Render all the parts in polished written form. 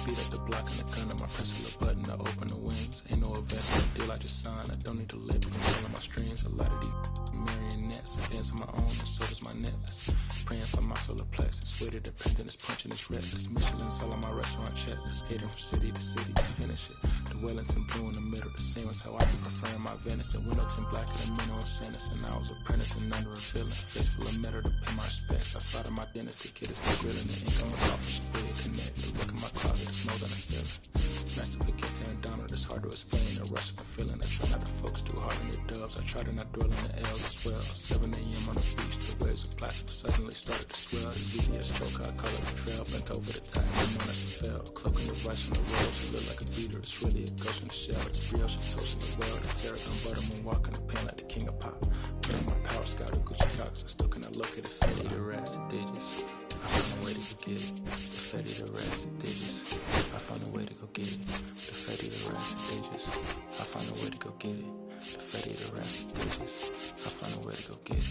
Beat up the block and the gun on my press a button to open the wings. Ain't no events, no deal I just signed. I don't need to live, controlling my strings. A lot of these marionettes, I dance on my own, and so does my necklace. Praying for my solar plexus, way to dependent, it's punching, it's reckless. Michelin's all on my restaurant checklist, skating from city to city to finish it. The Wellington blue in the middle, the same as how I be preferring my venison. Windowton black and a minnow in sentence, and I was apprentice and under a villain. Face full of metal to pay my respects. Outside of my dentist, the kid is still grilling. The ink on my coffin, spray it connect. The look in my closet, it's more than a ceiling. Master against Aaron Donald, it's hard to explain. The rush of my feeling, I try not to focus too hard on the dubs. I try to not dwell on the L's as well. 7 a.m. on the beach, the waves of plastic suddenly started to swell. The VVS choke, I call it a trail. Bent over the time, I know that's a fail. Cloaking the rice on the road, she look like a beater. It's really a ghost in the shell. It's real, she toasting the world. The tarragon butter, moon walking the pen like the king of pop. Bring my power, scout of Gucci Cox. I still cannot locate the city, the rats, the digits. I found a way to go get it. The fatty, the rats, the digits. I found a way to go get it. The fatty, the rats, the digits. I found a way to go get it. The fatty, the rats, the digits. I found a way to go get it.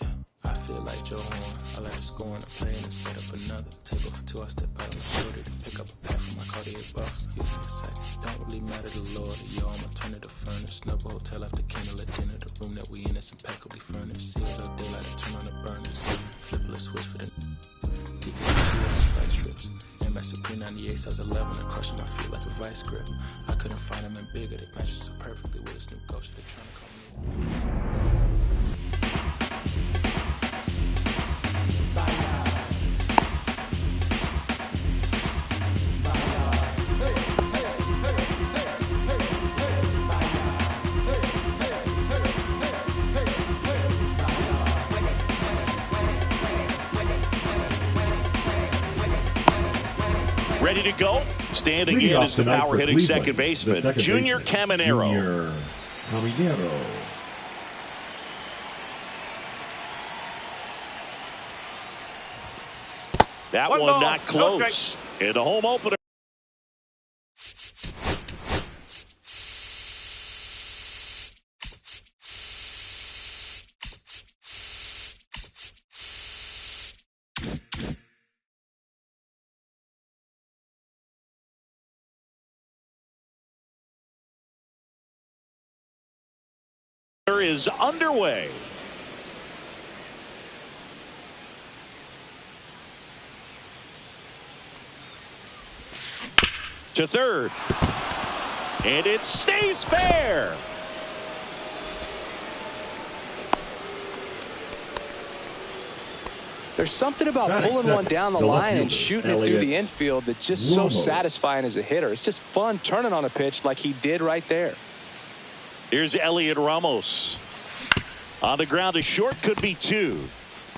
Yeah. I feel like Joe Horn. I like to score on a play and set up another. Table for two, I step out and shoulder to pick up a pack from my Cartier box. Excuse me a second. Don't really matter the Lord. Yo, I'ma turn it to furnace. Snubble hotel after candle at dinner. The room that we in is impeccably furnished. Seals all daylight and turn on the burners. Flip a switch for the flight strips. MS Supreme 98 size 11 and crushing my feet like a vice grip. I couldn't find them in bigger. They match so perfectly with this new coach. They're trying to call me. Ready to go? Standing in is the power-hitting second baseman, Junior Caminero. Junior Caminero. That one not close. In the home opener. Is underway. To third. And it stays fair. There's something about pulling one down the line and shooting it through the infield that's just so satisfying as a hitter. It's just fun turning on a pitch like he did right there. Here's Elliot Ramos. On the ground to short, could be two.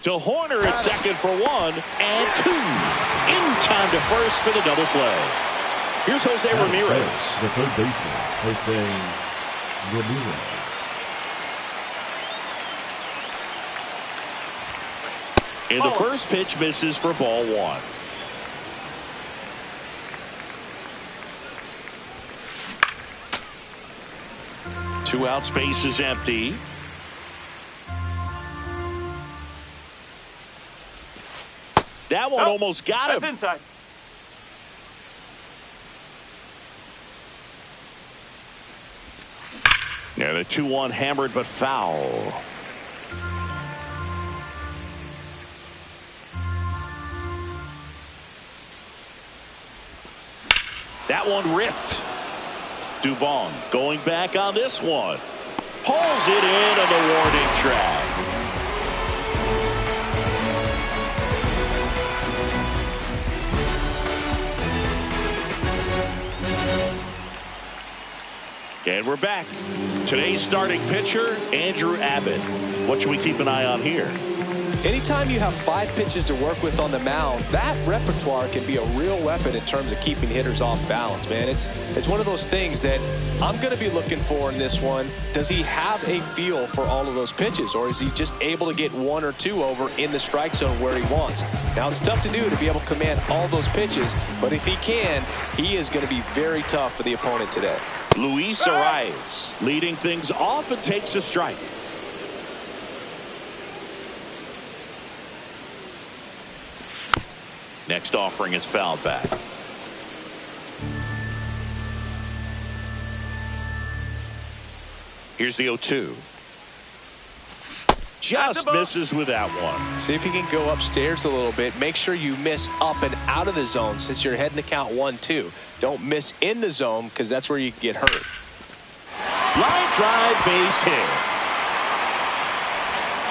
To Horner at second for one and two. In time to first for the double play. Here's Jose Ramirez. The third baseman, Jose Ramirez. And the first pitch misses for ball one. Two outs, base is empty. That one almost got him. That's inside. And a 2-1 hammered but foul. That one ripped. Dubon going back on this one. Pulls it in on the warning track. And we're back. Today's starting pitcher, Andrew Abbott. What should we keep an eye on here? Anytime you have 5 pitches to work with on the mound, that repertoire can be a real weapon in terms of keeping hitters off balance, man. It's one of those things that I'm going to be looking for in this one. Does he have a feel for all of those pitches, or is he just able to get 1 or 2 over in the strike zone where he wants? Now, it's tough to do to be able to command all those pitches, but if he can, he is going to be very tough for the opponent today. Luis Arias leading things off and takes a strike. Next offering is fouled back. Here's the 0-2. Just misses with that one. See if you can go upstairs a little bit. Make sure you miss up and out of the zone since you're heading to count 1-2. Don't miss in the zone because that's where you can get hurt. Line drive, base hit.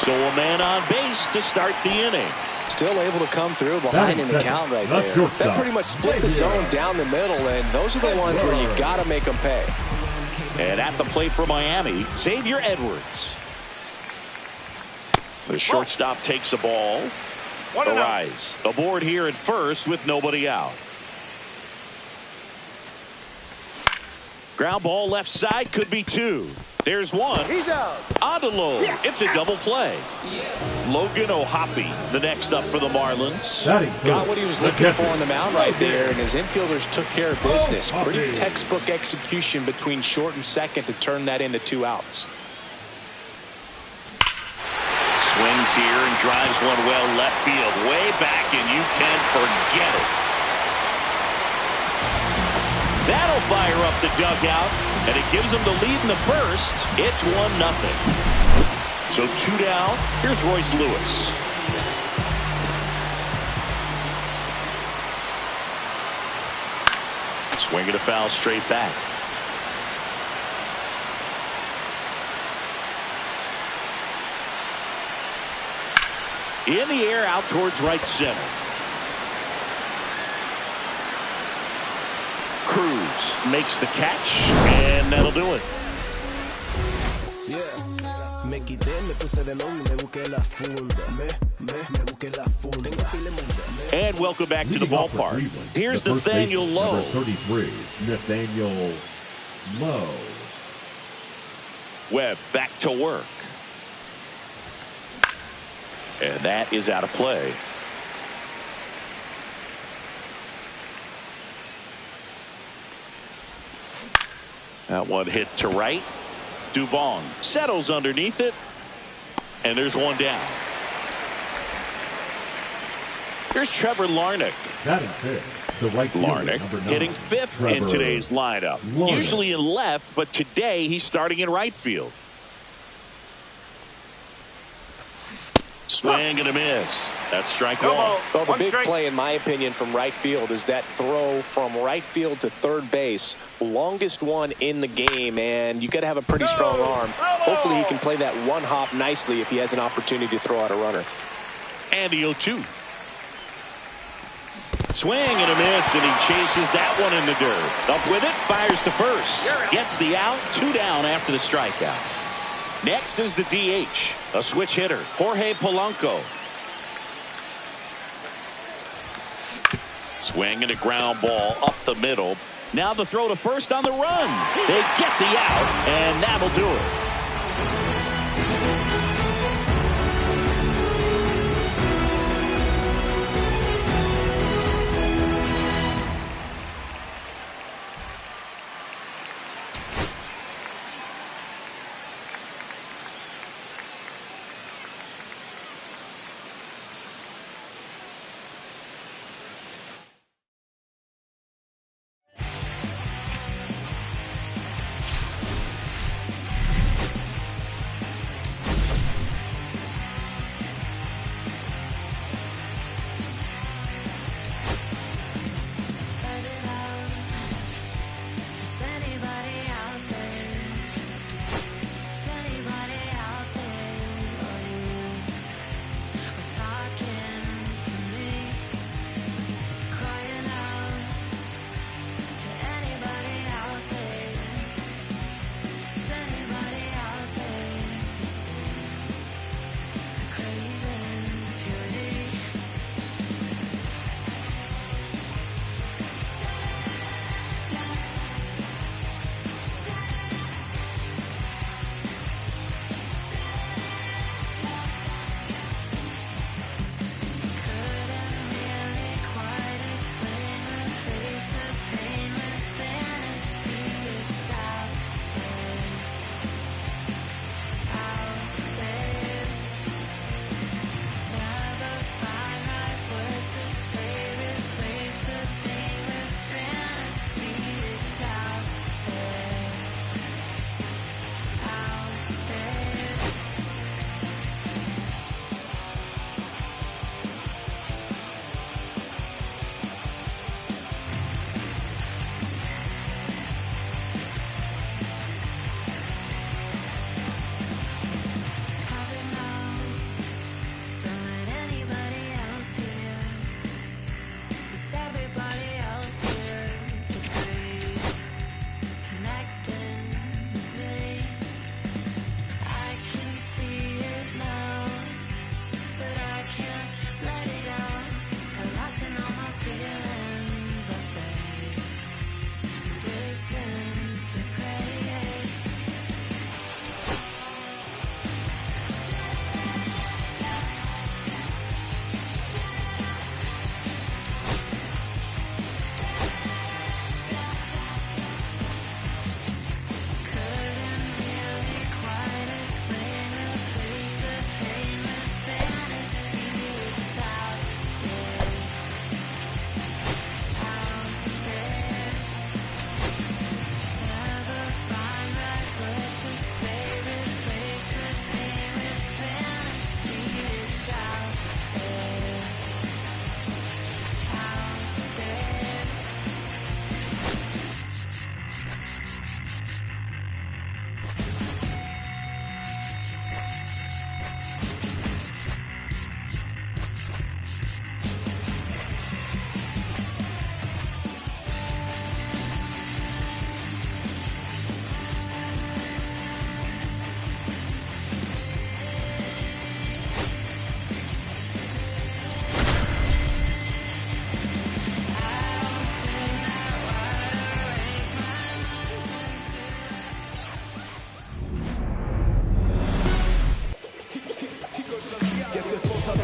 So a man on base to start the inning. Still able to come through behind in the count right there. That pretty much split the zone down the middle, and those are the ones where you got to make them pay. And at the plate for Miami, Xavier Edwards. The shortstop takes the ball. Arise aboard here at first with nobody out. Ground ball left side, could be two. There's one. He's out. Adelo. It's a double play. Logan O'Hoppe, the next up for the Marlins. Got what he was looking for on the mound right there, and his infielders took care of business. Pretty textbook execution between short and second to turn that into 2 outs. Swings here and drives one well left field, way back, and you can forget it. That'll fire up the dugout, and it gives them the lead in the first. It's 1-0. So 2 down. Here's Royce Lewis. Swinging a foul straight back. In the air out towards right center. Cruz makes the catch, and that'll do it. And welcome back to the ballpark. Here's Nathaniel Lowe. 33, Nathaniel Lowe. Webb back to work. And that is out of play. That one hit to right. Dubon settles underneath it. And there's one down. Here's Trevor Larnach. Batting fifth, the right fielder, Larnach number 9, hitting fifth Trevor in today's lineup. Larnach. Usually in left, but today he's starting in right field. Swing and a miss. That's strike one. Well, the big play, in my opinion, from right field is that throw from right field to third base. Longest one in the game, and you got to have a pretty strong arm. Hopefully he can play that one hop nicely if he has an opportunity to throw out a runner. And the 0-2. Swing and a miss, and he chases that one in the dirt. Up with it, fires to first. Gets the out, 2 down after the strikeout. Next is the DH, a switch hitter, Jorge Polanco. Swing and a ground ball up the middle. Now the throw to first on the run. They get the out, and that'll do it.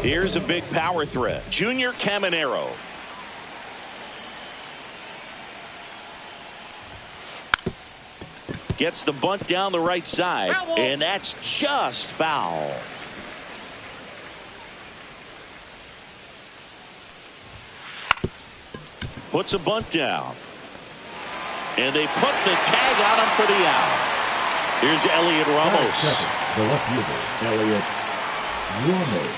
Here's a big power threat. Junior Caminero. Gets the bunt down the right side, and that's just foul. Puts a bunt down. And they put the tag on him for the out. Here's Elliot Ramos. The left fielder, Elliot Ramos.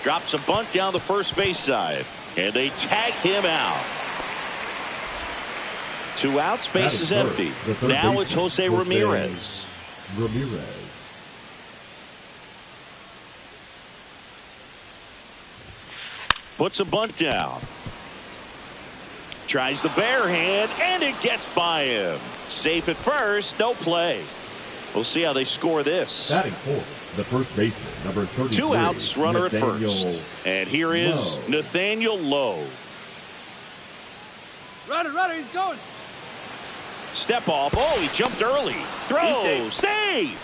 Drops a bunt down the first base side. And they tag him out. 2 outs, base is empty. Now it's Jose Ramirez. Puts a bunt down. Tries the bare hand, and it gets by him. Safe at first, no play. We'll see how they score this. Batting fourth, the first baseman, number 33. 2 outs, runner Nathaniel at first. And here is Lowe. Nathaniel Lowe. Runner, he's going. Step off. Oh, he jumped early. Throw. Save.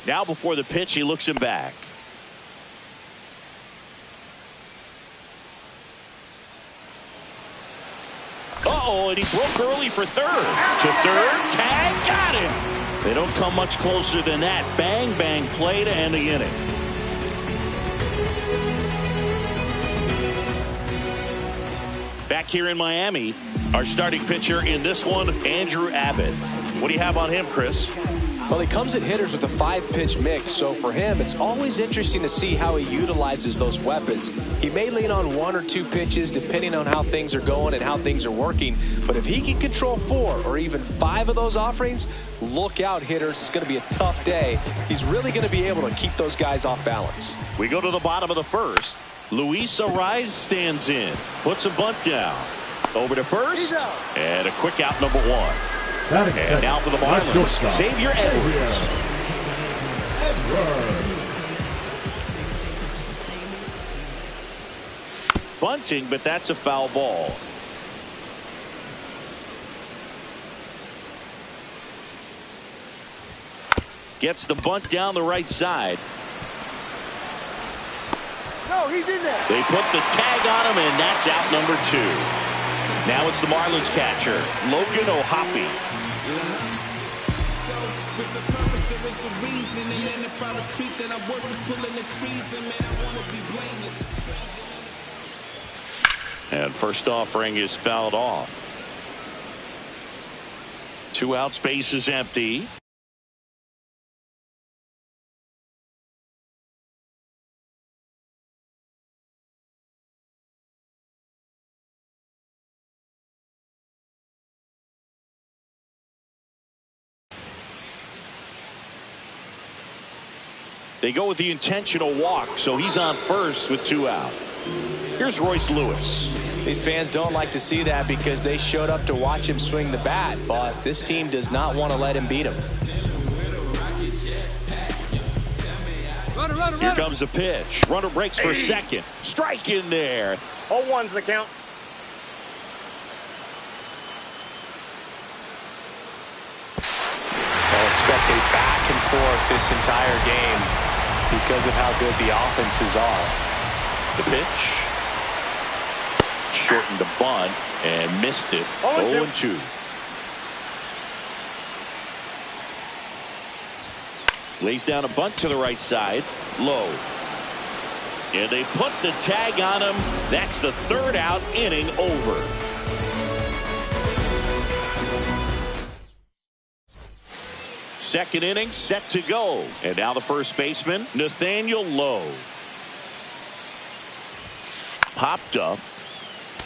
Now before the pitch, he looks him back. Uh-oh, and he broke early for third. To third, tag, got him. They don't come much closer than that. Bang, bang play to end the inning. Back here in Miami, our starting pitcher in this one, Andrew Abbott. What do you have on him, Chris? Well, he comes at hitters with a 5-pitch mix, so for him, it's always interesting to see how he utilizes those weapons. He may lean on 1 or 2 pitches depending on how things are going and how things are working, but if he can control 4 or even 5 of those offerings, look out, hitters. It's going to be a tough day. He's really going to be able to keep those guys off balance. We go to the bottom of the first. Luis Arraez stands in, puts a bunt down. Over to first, and a quick out, number 1. And now for the Marlins, Xavier Edwards. Bunting, but that's a foul ball. Gets the bunt down the right side. No, he's in there. They put the tag on him, and that's out number 2. Now it's the Marlins catcher, Logan O'Hoppe. And first offering is fouled off. 2 outs, base is empty. They go with the intentional walk, so he's on first with 2 out. Here's Royce Lewis. These fans don't like to see that because they showed up to watch him swing the bat, but this team does not want to let him beat him. Runner. Here comes the pitch. Runner breaks for second. Strike in there. 0-1's the count. I'll expect a back and forth this entire game because of how good the offenses are. The pitch. Shortened the bunt and missed it. 0-2. Lays down a bunt to the right side. Low. And they put the tag on him. That's the 3rd out, inning over. Second inning set to go. And now the first baseman, Nathaniel Lowe. Popped up.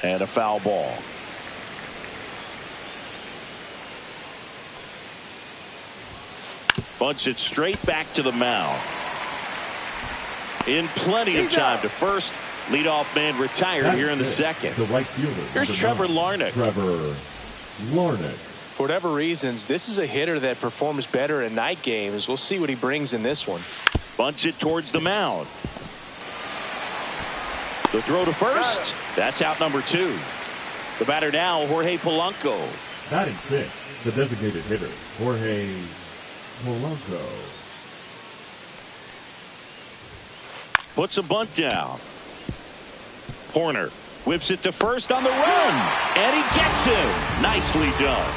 And a foul ball. Bunts it straight back to the mound. In plenty of time to first. Leadoff man retired here in the second. The right fielder. Here's Trevor Larnach. For whatever reasons, this is a hitter that performs better in night games. We'll see what he brings in this one. Bunts it towards the mound. The throw to first. That's out number 2. The batter now, Jorge Polanco. Batting 6, the designated hitter, Jorge Polanco. Puts a bunt down. Horner whips it to first on the run. And he gets him. Nicely done.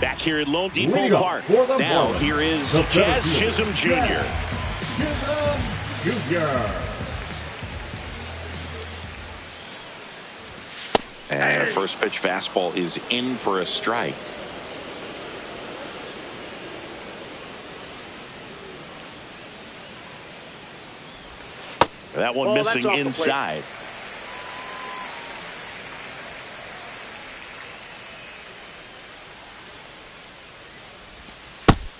Back here at Lone Depot Park. Now here is Jazz Chisholm Jr. Chisholm Jr. And a first pitch fastball is in for a strike. That one missing inside.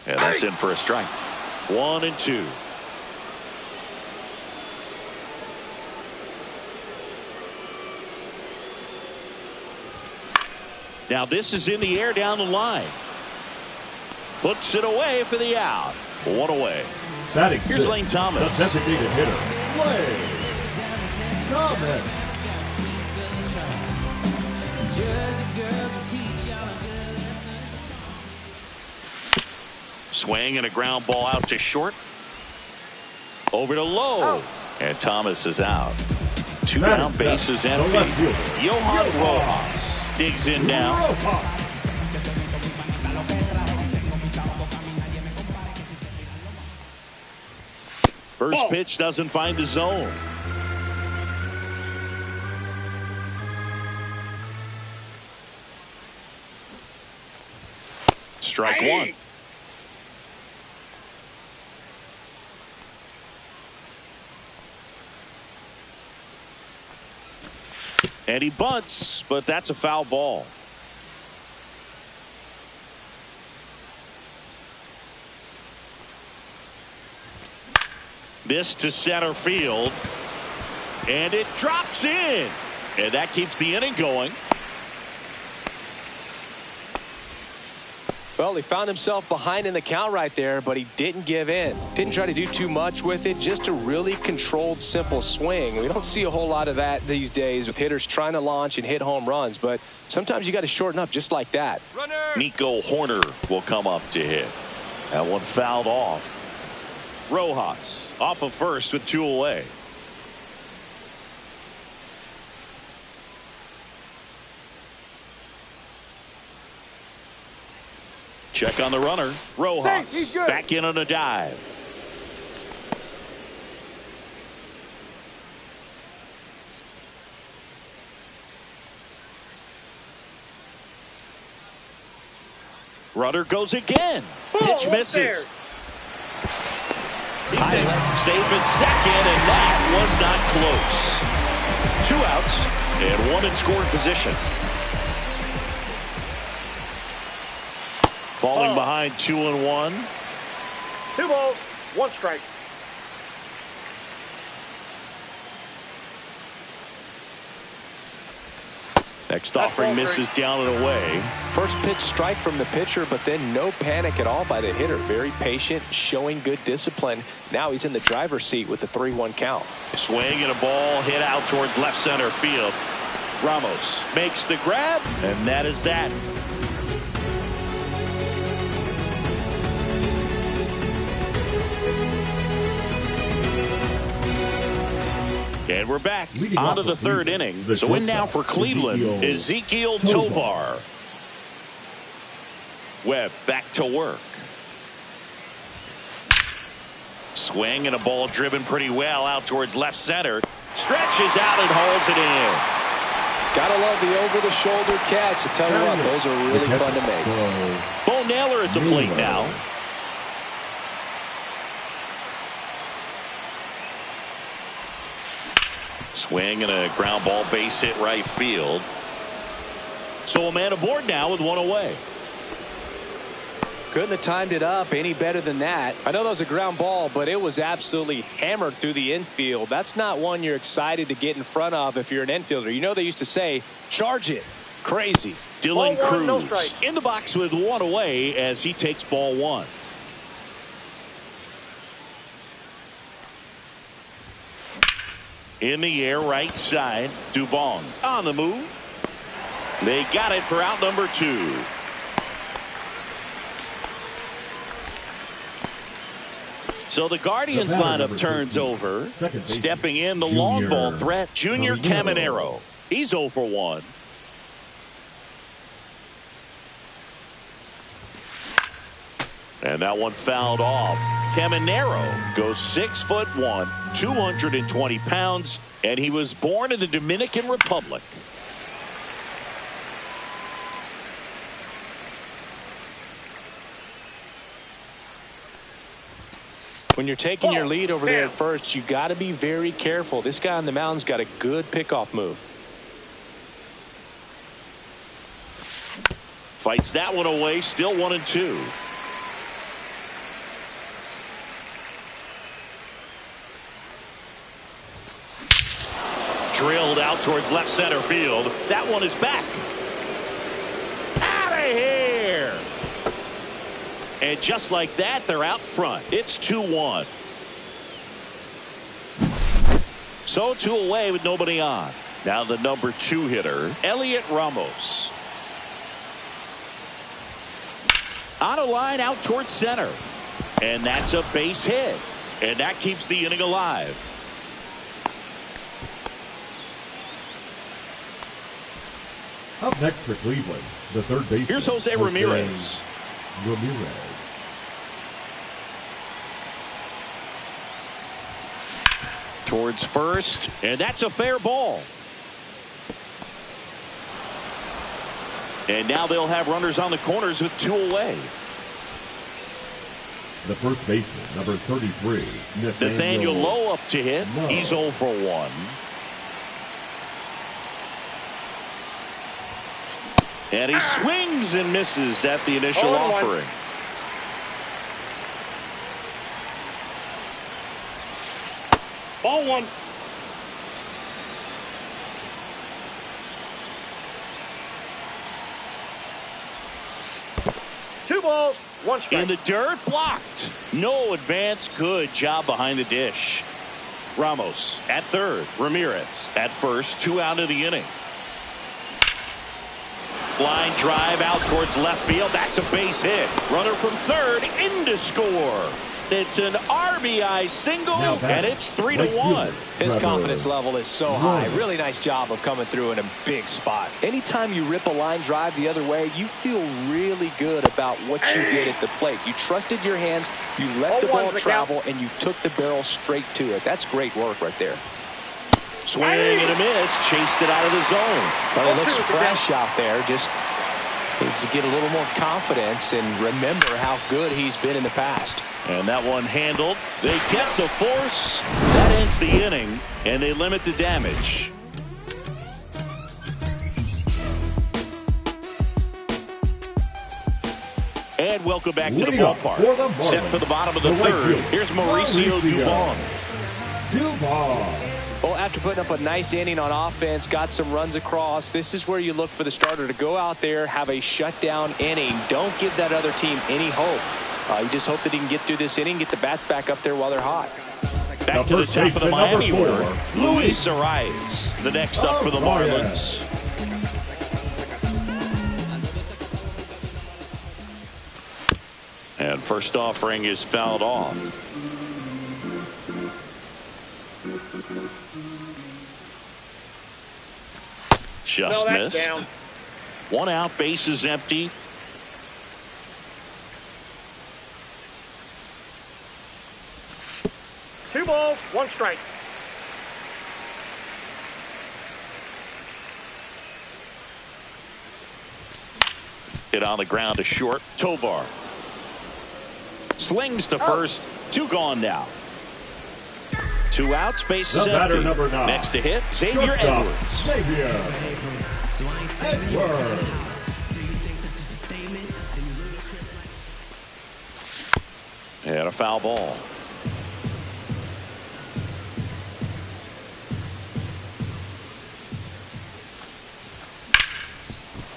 And that's in for a strike. 1-2. Now this is in the air down the line. Puts it away for the out. 1 away. Here's Lane Thomas. The designated hitter, Lane Thomas. Swing and a ground ball out to short. Over to low. And Thomas is out. 2 down, bases empty. Johan Rojas digs in now. First pitch doesn't find the zone. Strike 1. And he bunts, but that's a foul ball. This to center field. And it drops in. And that keeps the inning going. Well, he found himself behind in the count right there, but he didn't give in. Didn't try to do too much with it. Just a really controlled, simple swing. We don't see a whole lot of that these days with hitters trying to launch and hit home runs, but sometimes you got to shorten up just like that. Runner. Nico Horner will come up to hit. That one fouled off. Rojas off of first with 2 away. Check on the runner. Rojas back in on a dive. Runner goes again. Pitch misses. Safe at second, and that was not close. 2 outs and 1 in scoring position. Falling behind 2-1. 2 balls, 1 strike. Next offering misses down and away. First pitch strike from the pitcher, but then no panic at all by the hitter. Very patient, showing good discipline. Now he's in the driver's seat with the 3-1 count. Swing and a ball hit out towards left center field. Ramos makes the grab, and that is that. And we're back onto the 3rd inning. So in now for Cleveland, Ezekiel Tovar. Webb back to work. Swing and a ball driven pretty well out towards left center. Stretches out and holds it in. Gotta love the over-the-shoulder catch. I tell you what, those are really fun to make. Bo Naylor at the plate now. Swing and a ground ball base hit right field. So a man aboard now with 1 away. Couldn't have timed it up any better than that. I know that was a ground ball, but it was absolutely hammered through the infield. That's not one you're excited to get in front of if you're an infielder. You know they used to say, charge it. Crazy. Dylan Ball one, no Cruz strike. in the box with one away as he takes ball one. In the air, right side, Dubon on the move. They got it for out number 2. So the Guardians lineup turns over. Stepping in the long ball threat, Junior Caminero. He's 0 for 1. And that one fouled off. Caminero goes 6'1", 220 pounds, and he was born in the Dominican Republic. When you're taking your lead over there at first, you got to be very careful. This guy on the mound's got a good pickoff move. Fights that one away, still 1-2. Drilled out towards left center field. That one is back. Out of here. And just like that, they're out front. It's 2-1. So 2 away with nobody on. Now the number 2 hitter, Elliot Ramos. On a line out towards center. And that's a base hit. And that keeps the inning alive. Up next for Cleveland, the third baseman. Here's Jose Ramirez. Towards first, and that's a fair ball. And now they'll have runners on the corners with 2 away. The first baseman, number 33, Nathaniel Lowe up to hit. He's 0 for 1. And he swings and misses at the initial offering. Ball one. Two balls, one strike. In the dirt, blocked. No advance. Good job behind the dish. Ramos at third. Ramirez at first. 2 out of the inning. Line drive out towards left field. That's a base hit. Runner from third in to score. It's an RBI single, and it's 3-1. His confidence level is so high. Really nice job of coming through in a big spot. Anytime you rip a line drive the other way, you feel really good about what you did at the plate. You trusted your hands, you let the ball travel, and you took the barrel straight to it. That's great work right there. Swing and a miss. Chased it out of the zone. Well, it looks fresh out there. Just needs to get a little more confidence and remember how good he's been in the past. And that one handled. They kept the force. That ends the inning, and they limit the damage. And welcome back to the ballpark. Set for the bottom of the third. Here's Mauricio Dubon. Well, after putting up a nice inning on offense, got some runs across, this is where you look for the starter to go out there, have a shutdown inning. Don't give that other team any hope. You just hope that he can get through this inning, get the bats back up there while they're hot. Back to the top of the Miami order. Luis Arias, the next up for the Marlins. And first offering is fouled off. Just missed. Down. 1 out, base is empty. Two balls, one strike. Hit on the ground to short. Tovar slings to first. 2 gone now. 2 outs, base is empty. Next to hit, Xavier Edwards. And a foul ball.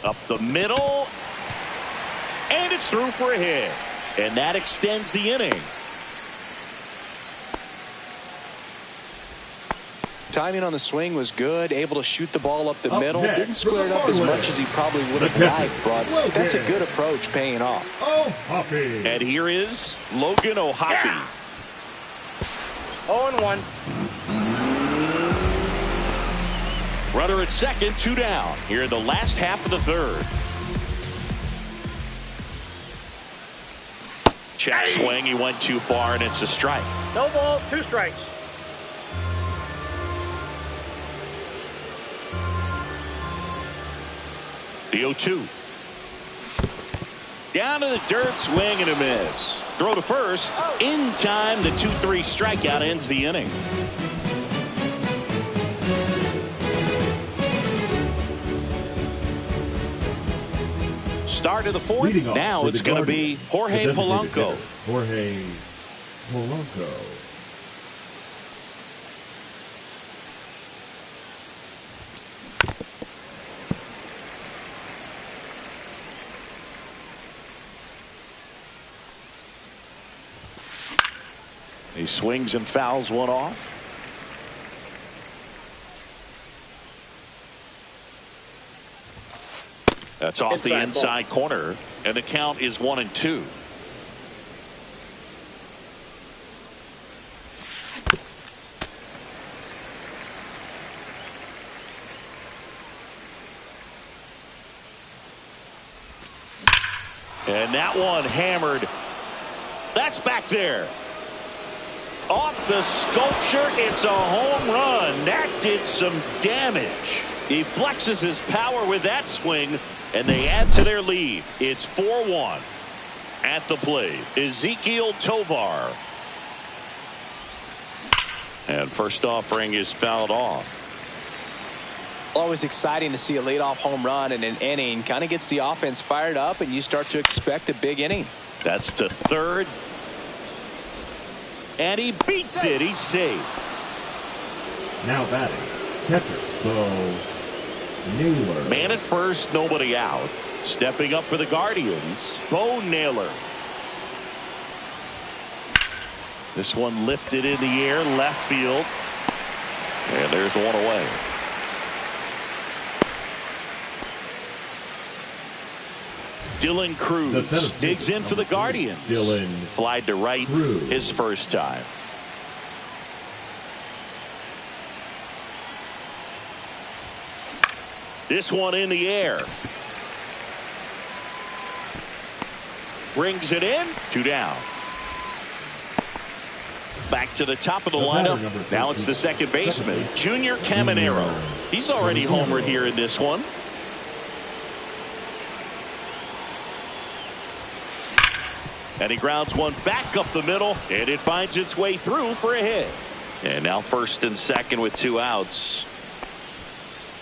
Up the middle. And it's through for a hit. And that extends the inning. Timing on the swing was good. Able to shoot the ball up the middle. Didn't square it up as much as he probably would have liked, but that's a good approach paying off. And here is Logan O'Hoppe. 0-1. Runner at second, 2 down. Here in the last half of the third. Check swing. He went too far, and it's a strike. No balls, 2 strikes. The 0-2. Down to the dirt, swing and a miss. Throw to first. In time, the 2-3 strikeout ends the inning. Start of the fourth. Now it's going to be Jorge Polanco. Jorge Polanco. He swings and fouls one off. That's off the inside corner, and the count is 1-2. And that one hammered. That's back there. Off the sculpture, it's a home run. That did some damage. He flexes his power with that swing, and they add to their lead. It's 4-1. At the plate, Ezequiel Tovar. And first offering is fouled off. Always exciting to see a leadoff home run in an inning. Kind of gets the offense fired up, and you start to expect a big inning. That's to third. And he beats it. He's safe. Now batting, catcher Bo Naylor. Man at first, nobody out. Stepping up for the Guardians, Bo Naylor. This one lifted in the air, left field. And there's one away. Dylan Cruz digs in for the Guardians. Dylan Flied to right Cruz. his first time. This one in the air. Brings it in. 2 down. Back to the top of the lineup. Now it's the second baseman, Junior Caminero. He's already homered here in this one. And he grounds one back up the middle, and it finds its way through for a hit. And now first and second with 2 outs.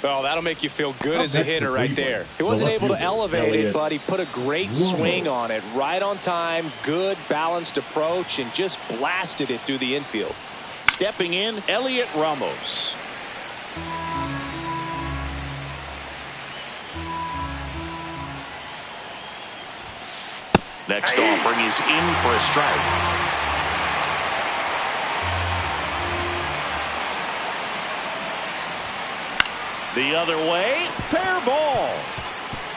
Well, that'll make you feel good as a hitter right there. He wasn't able to elevate it, but he put a great swing on it. Right on time, good balanced approach, and just blasted it through the infield. Stepping in, Elliot Ramos. Next offering is in for a strike. The other way, fair ball.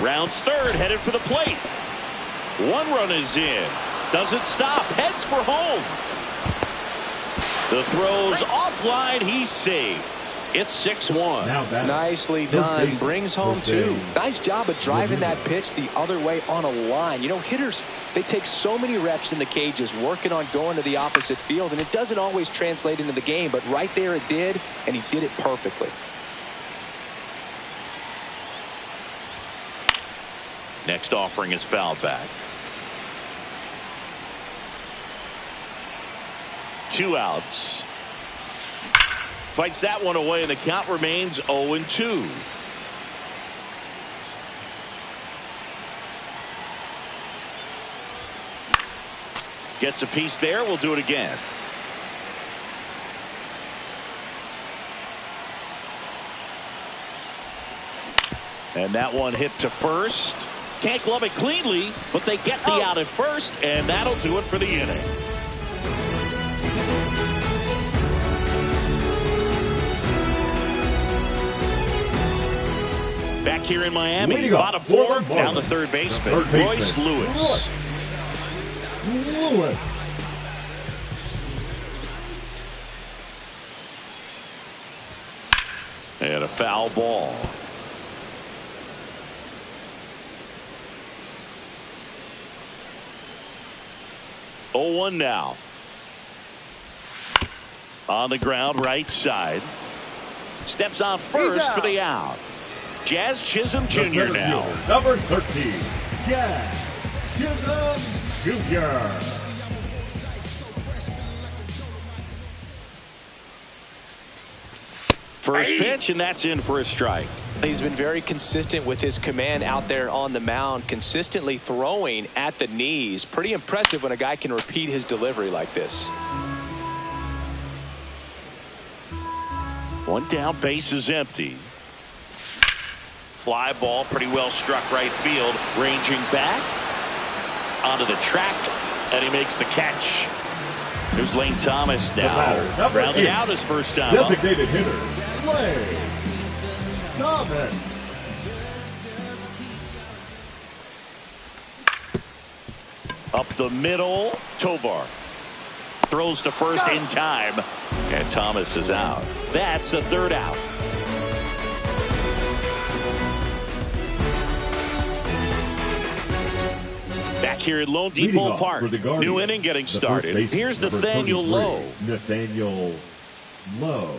Rounds third, headed for the plate. 1 run is in. Doesn't stop, heads for home. The throw's offline, he's safe. It's 6-1. Nicely done. Brings home 2. Nice job of driving that pitch the other way on a line. You know, hitters, they take so many reps in the cages working on going to the opposite field, and it doesn't always translate into the game, but right there it did, and he did it perfectly. Next offering is fouled back. 2 outs. Fights that one away, and the count remains 0-2. Gets a piece there. We'll do it again. And that one hit to first. Can't glove it cleanly, but they get the out at first, and that'll do it for the inning. Back here in Miami, bottom four, down the third baseman, Royce Lewis. And a foul ball. Oh, 1 now. On the ground, right side. Steps on first for the out. Jazz Chisholm Jr. now. Number 13, Jazz Chisholm Jr. First pitch, and that's in for a strike. He's been very consistent with his command out there on the mound, consistently throwing at the knees. Pretty impressive when a guy can repeat his delivery like this. One down, base is empty. Fly ball, pretty well struck right field. Ranging back onto the track, and he makes the catch. Here's Lane Thomas now. Rounded out his first time up. Designated hitter, Lane Thomas. Up the middle, Tovar. Throws to first in time, and Thomas is out. That's the third out. Back here at Lone Depot Park, new inning getting started. Here's Nathaniel Lowe. Nathaniel Lowe.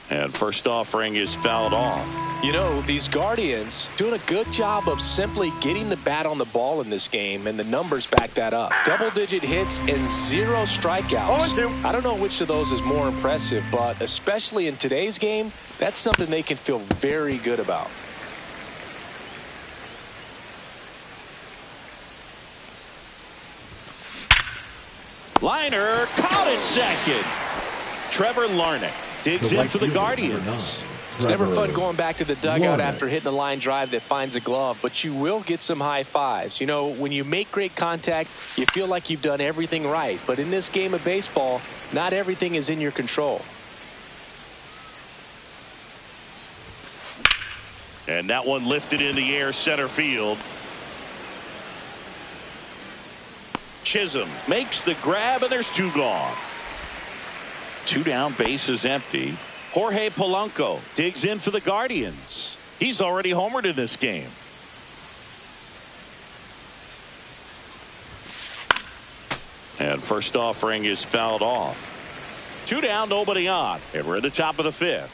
And first offering is fouled off. You know, these Guardians doing a good job of simply getting the bat on the ball in this game, and the numbers back that up. Double-digit hits and 0 strikeouts. I don't know which of those is more impressive, but especially in today's game, that's something they can feel very good about. Liner caught at second. Trevor Larnach digs in for the Guardians. It's never fun going back to the dugout after hitting a line drive that finds a glove, but you will get some high fives. You know, when you make great contact, you feel like you've done everything right. But in this game of baseball, not everything is in your control. And that one lifted in the air, center field. Chisholm makes the grab, and there's 2 gone. 2 down, base is empty. Jorge Polanco digs in for the Guardians. He's already homered in this game. And first offering is fouled off. 2 down, nobody on, and we're at the top of the 5th.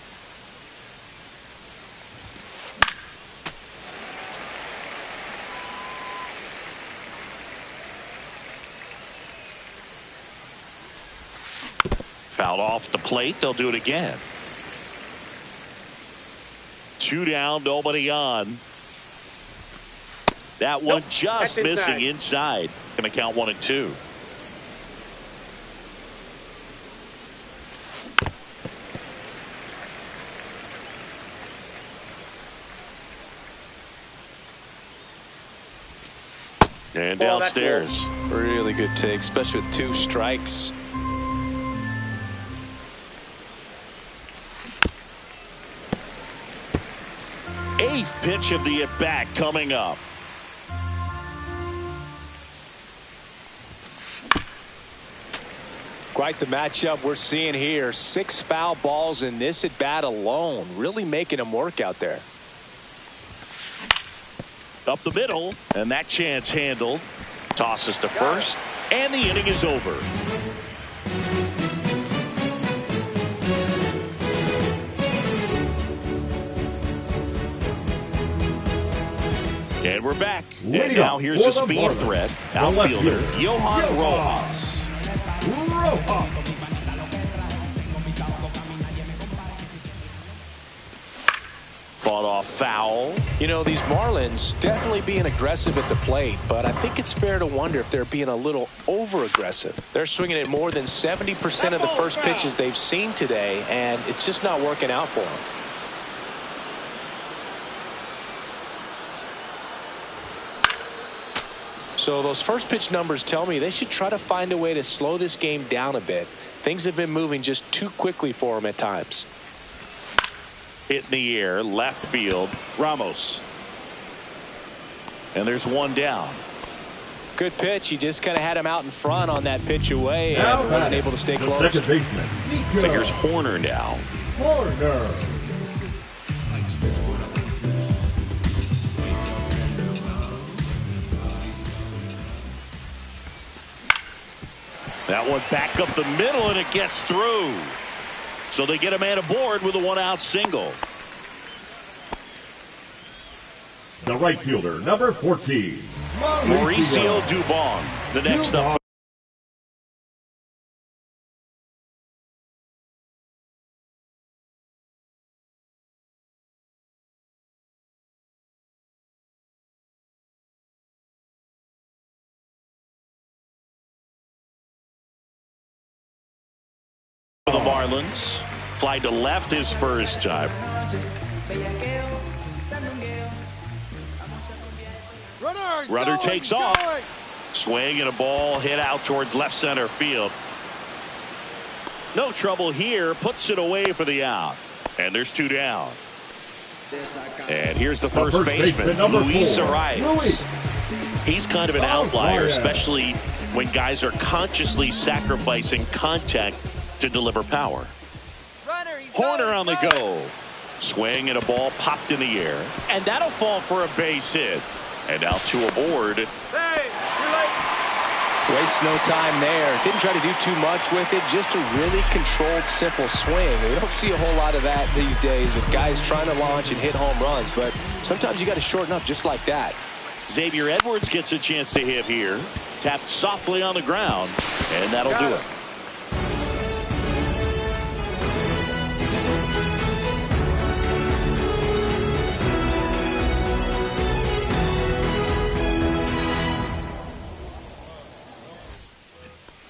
Fouled off the plate. They'll do it again. 2 down, nobody on. That one just missing inside. Going to count 1 and 2. And downstairs. Really good take, especially with 2 strikes. Eighth pitch of the at-bat coming up. Quite the matchup we're seeing here. 6 foul balls in this at-bat alone. Really making them work out there. Up the middle, and that chance handled. Tosses to first, and the inning is over. And we're back. And now here's a speed threat. Outfielder Johan Rojas. Fought off foul. You know, these Marlins definitely being aggressive at the plate, but I think it's fair to wonder if they're being a little over-aggressive. They're swinging at more than 70% of the first pitches they've seen today, and it's just not working out for them. So those first pitch numbers tell me they should try to find a way to slow this game down a bit. Things have been moving just too quickly for them at times. Hit in the air, left field, Ramos. And there's one down. Good pitch. He just kind of had him out in front on that pitch away and wasn't able to stay close. Second baseman. So here's Horner now. Horner. That one back up the middle, and it gets through. So they get a man aboard with a one-out single. The right fielder, number 14. Mauricio Dubon, the next up. The Marlins. Fly to left his first time. Runner takes off. Swing and a ball hit out towards left center field. No trouble here. Puts it away for the out. And there's two down. And here's the first baseman, Luis Arias. He's kind of an outlier, especially when guys are consciously sacrificing contact to deliver power. Horner on the go. Swing and a ball popped in the air. And that'll fall for a base hit. And now two aboard. Hey, you're late. Waste no time there. Didn't try to do too much with it. Just a really controlled, simple swing. We don't see a whole lot of that these days with guys trying to launch and hit home runs. But sometimes you got to shorten up just like that. Xavier Edwards gets a chance to hit here. Tapped softly on the ground. And that'll do it.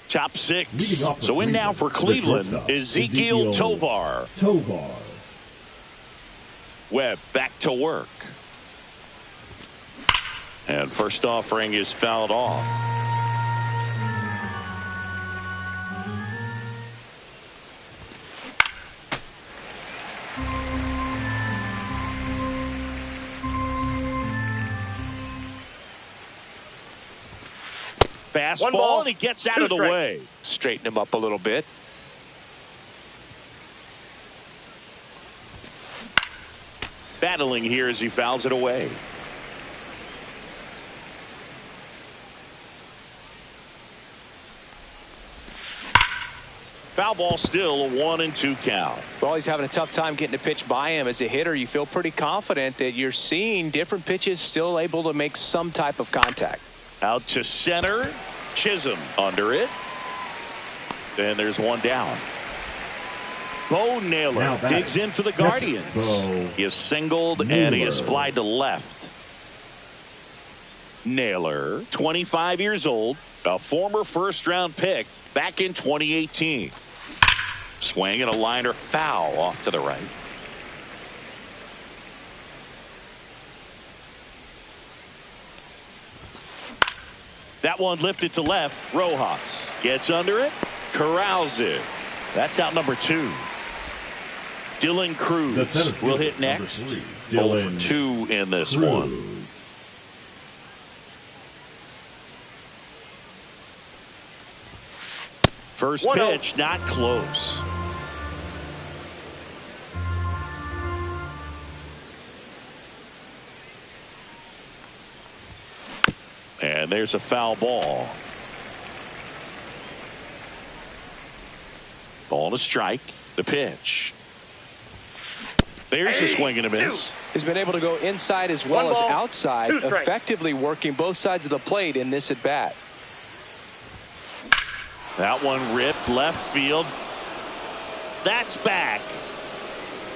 Top six. So in now for Cleveland, Ezequiel Tovar. Webb back to work. And first offering is fouled off. Fastball, and he gets out of the way. Straighten him up a little bit. Battling here as he fouls it away. Foul ball, still a 1-2 count. Well, he's having a tough time getting a pitch by him. As a hitter, you feel pretty confident that you're seeing different pitches still able to make some type of contact. Out to center. Chisholm under it. And there's one down. Bo Naylor digs in for the Guardians. He is singled and he is flied to left. Naylor, 25 years old, a former first-round pick back in 2018. Swing and a liner foul off to the right. That one lifted to left. Rojas gets under it, corrals it. That's out number 2. Dylan Cruz will hit next. 0 for 2 in this one. First pitch, not close. And there's a foul ball. Ball to strike. The pitch. There's a swing and a miss. He's been able to go inside as well as outside, effectively working both sides of the plate in this at bat. That one ripped left field. That's back.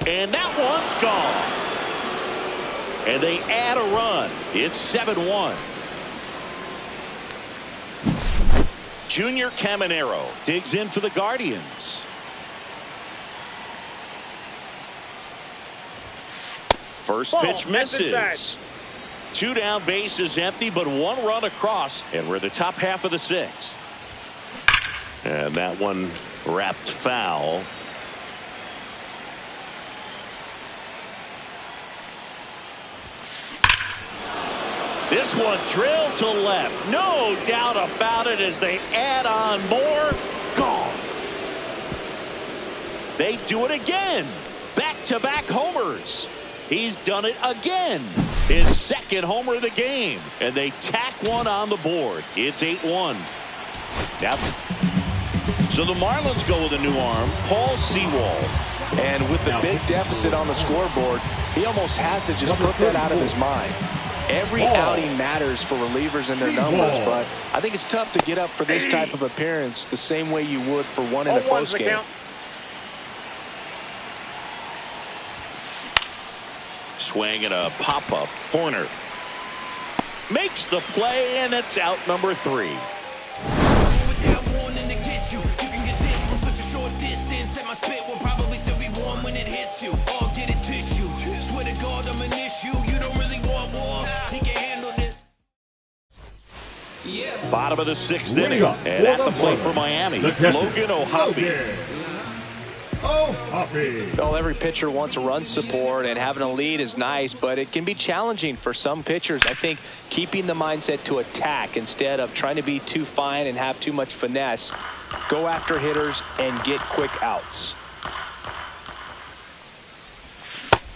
And that one's gone. and they add a run. It's 7-1. Junior Caminero digs in for the Guardians. First pitch misses. 2 down, base is empty, but 1 run across, and we're in the top half of the 6th. And that one wrapped foul. This one drilled to left. No doubt about it as they add on more. Gone. They do it again. Back-to-back homers. He's done it again. His second homer of the game. And they tack one on the board. It's 8-1. Now, so the Marlins go with a new arm, Paul Sewald. And with the big deficit on the scoreboard, he almost has to just put that out of his mind. Every outing matters for relievers and their numbers, but I think it's tough to get up for this type of appearance the same way you would for one in a close game. Swing and a pop-up. Horner makes the play, and it's out number 3. Bottom of the 6th inning, and at the plate for Miami, Logan O'Hoppe. Well, every pitcher wants a run support, and having a lead is nice, but it can be challenging for some pitchers. I think keeping the mindset to attack instead of trying to be too fine and have too much finesse. Go after hitters and get quick outs.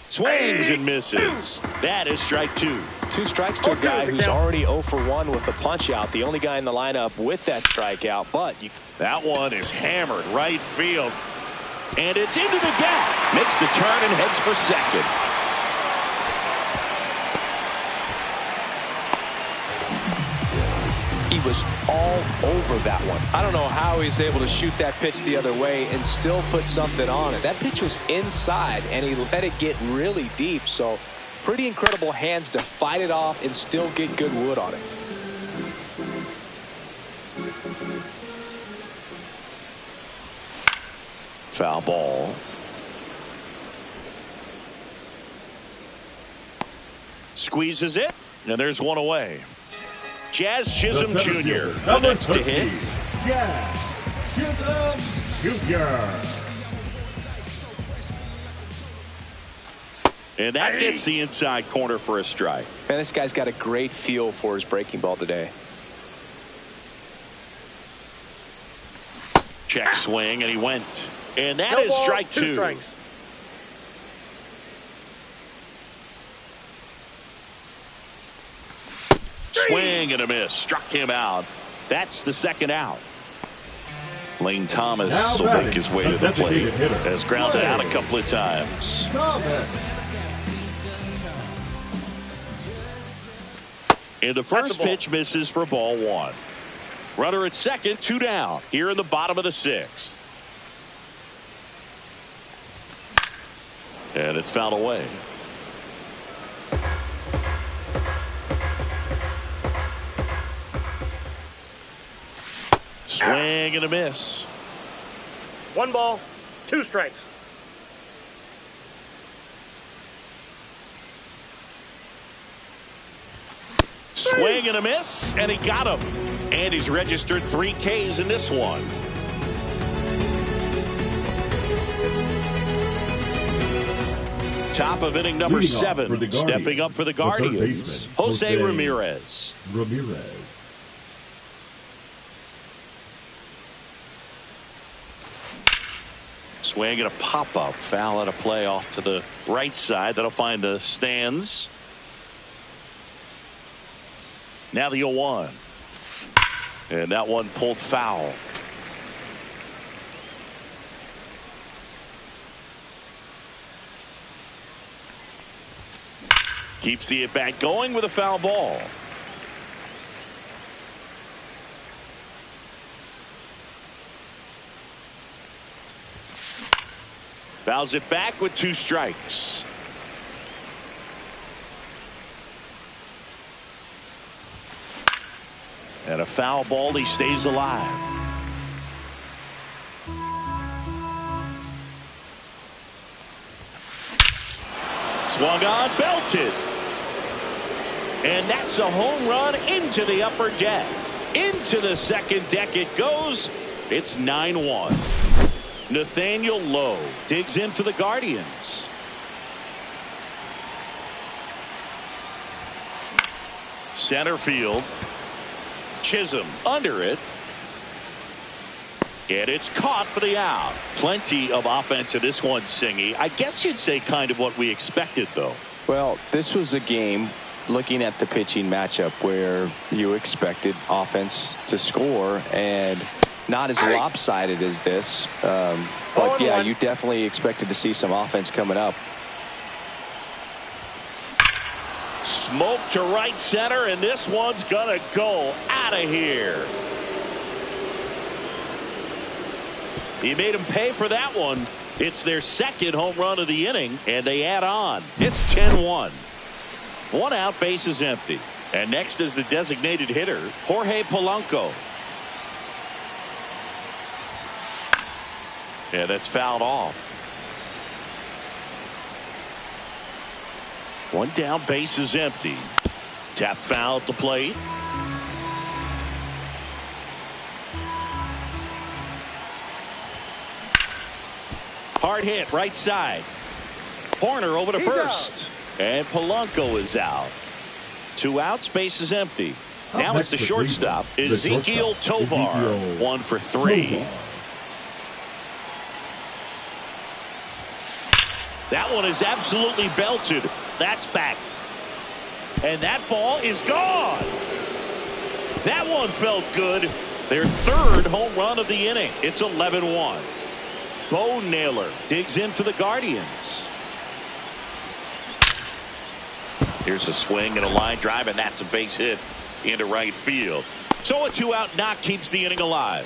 Swings and misses. That is strike 2. 2 strikes to a guy who's already 0 for 1 with the punch out. The only guy in the lineup with that strikeout, but that one is hammered right field. And it's into the gap. Makes the turn and heads for second. He was all over that one. I don't know how he's able to shoot that pitch the other way and still put something on it. That pitch was inside, and he let it get really deep. So pretty incredible hands to fight it off and still get good wood on it. Foul ball. Squeezes it, and there's one away. Jazz Chisholm Jr. the next to hit. Jazz Chisholm Jr. And that gets the inside corner for a strike. Man, this guy's got a great feel for his breaking ball today. Check swing, and he went. And that is strike 2. Strikes. Swing and a miss. Struck him out. That's the second out. Lane Thomas will make his way to the plate. Has grounded out a couple of times. And the first pitch misses for ball 1. Runner at second, 2 down. Here in the bottom of the 6th. And it's fouled away. Swing and a miss. 1 ball, 2 strikes. Swing and a miss, and he got him. And he's registered 3 Ks in this one. Top of inning number 7. Stepping up for the Guardians, Jose Ramirez. Swing and a pop-up. Foul and a play off to the right side. That'll find the stands. Now the 0-1. And that one pulled foul. Keeps the at-bat going with a foul ball. Fouls it back with 2 strikes. And a foul ball, he stays alive. Swung on, belted. And that's a home run into the upper deck. Into the second deck it goes. It's 9-1. Nathaniel Lowe digs in for the Guardians. Center field. Chisholm under it. And it's caught for the out. Plenty of offense in this one, Singy. I guess you'd say kind of what we expected, though. Well, this was a game, looking at the pitching matchup, where you expected offense to score, and not as lopsided as this. But, yeah, you definitely expected to see some offense coming up. Smoke to right center, and this one's going to go out of here. He made him pay for that one. It's their second home run of the inning, and they add on. It's 10-1. One out, base is empty. And next is the designated hitter, Jorge Polanco. Yeah, that's fouled off. One down, base is empty. Tap foul at the plate. Hard hit, right side. Horner over to first. And Polanco is out. 2 outs, base is empty. Now it's the shortstop, Ezekiel Tovar. 1 for 3. That one is absolutely belted. That's back. And that ball is gone. That one felt good. Their third home run of the inning. It's 11-1. Bo Naylor digs in for the Guardians. Here's a swing and a line drive, and that's a base hit into right field. So a 2-out knock keeps the inning alive.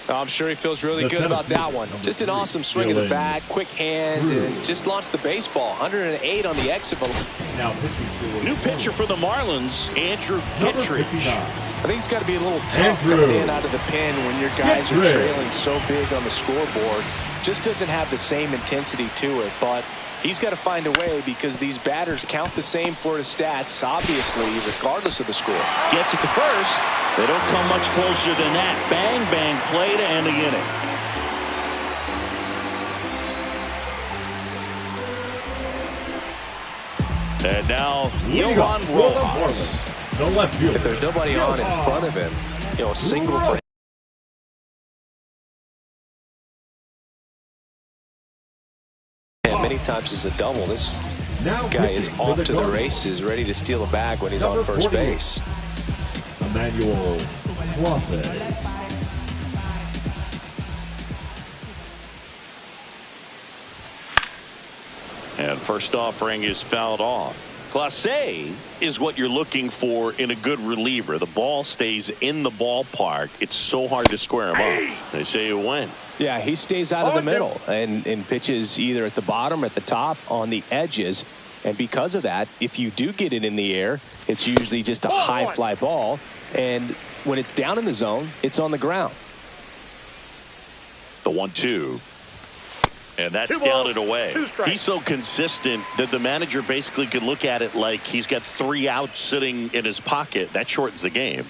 I'm sure he feels really good about that one. Just an awesome swing of the bat, quick hands, and just launched the baseball. 108 on the exit. New pitcher for the Marlins, Andrew Kittredge. I think he's got to be a little tough coming in out of the pen when your guys are trailing so big on the scoreboard. Just doesn't have the same intensity to it, but he's got to find a way, because these batters count the same for his stats, obviously, regardless of the score. Gets it to first. They don't come much closer than that. Bang, bang play to end the inning. And now, Yohan Rojas. If there's nobody on in front of him, a single for him. Many times is a double. This guy is off to the races, ready to steal a bag when he's on first base. Emmanuel Clase. And first offering is fouled off. Clase is what you're looking for in a good reliever. The ball stays in the ballpark. It's so hard to square him up. They say you win. Yeah, he stays out of the middle and pitches either at the bottom or at the top on the edges. And because of that, if you do get it in the air, it's usually just a high fly ball. And when it's down in the zone, it's on the ground. The 1-2. And that's down and away. He's so consistent that the manager basically can look at it like he's got 3 outs sitting in his pocket. That shortens the game.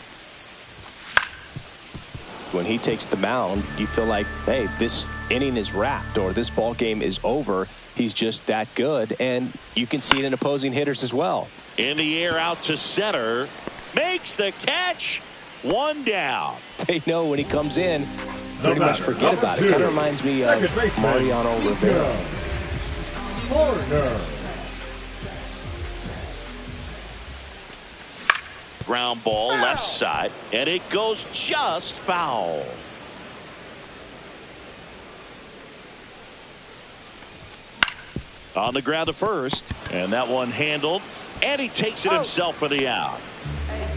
When he takes the mound, you feel like, hey, this inning is wrapped, or this ball game is over. He's just that good, and you can see it in opposing hitters as well. In the air, out to center, makes the catch. 1 down. They know when he comes in, pretty much forget about it. Kind of reminds me of Mariano Rivera. Ground ball left side, and it goes just foul. On the ground to first, and that one handled, and he takes it himself for the out.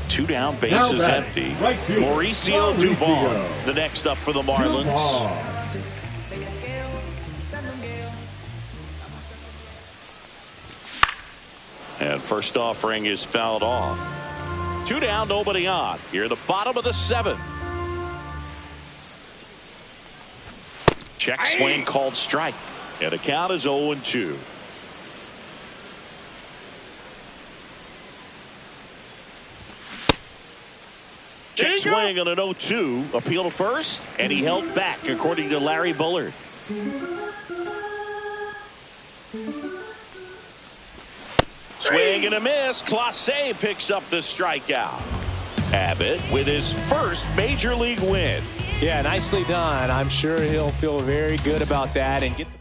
2 down, bases empty. Mauricio Dubon, the next up for the Marlins. And first offering is fouled off. 2 down, nobody on. Here, the bottom of the 7th. Check swing called strike. And the count is 0-2. Check swing on an 0-2. Appeal to first, and he held back, according to Larry Bullard. Swing and a miss. Clase picks up the strikeout. Abbott with his first major league win. Yeah, nicely done. I'm sure he'll feel very good about that and get the